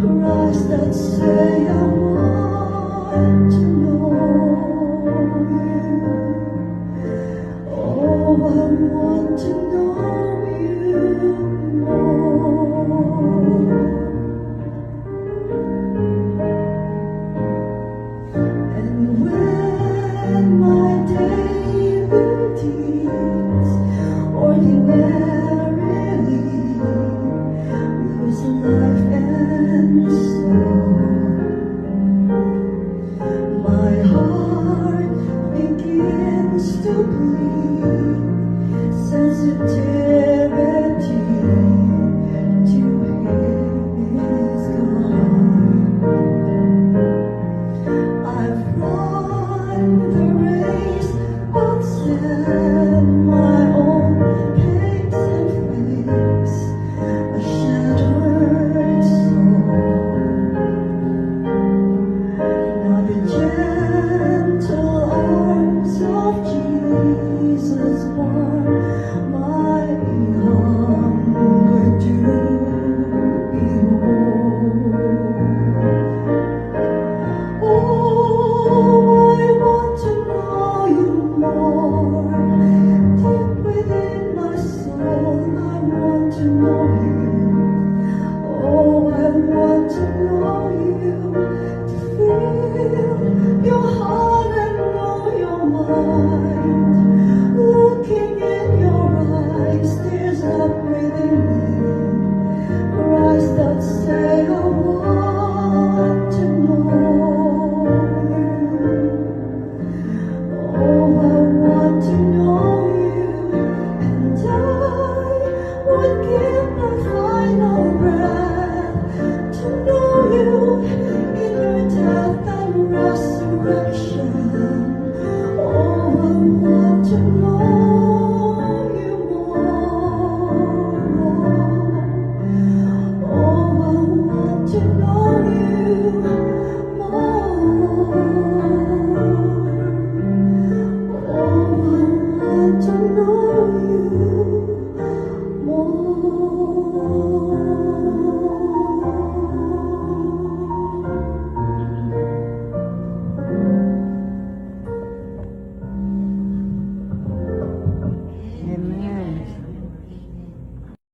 cries that say I want to know you. Oh, I want to know you more. And when my daily routines ordinarily lose life and soul, my heart begins to bleed sensitivity to his God. I've run the race, but set my own pace and face a shattered soul. Now the gentle arms of Jesus warm my hunger to behold. Oh, I want to know you more. Deep within my soul, I want to know you. Oh, I want to know you, to feel your heart.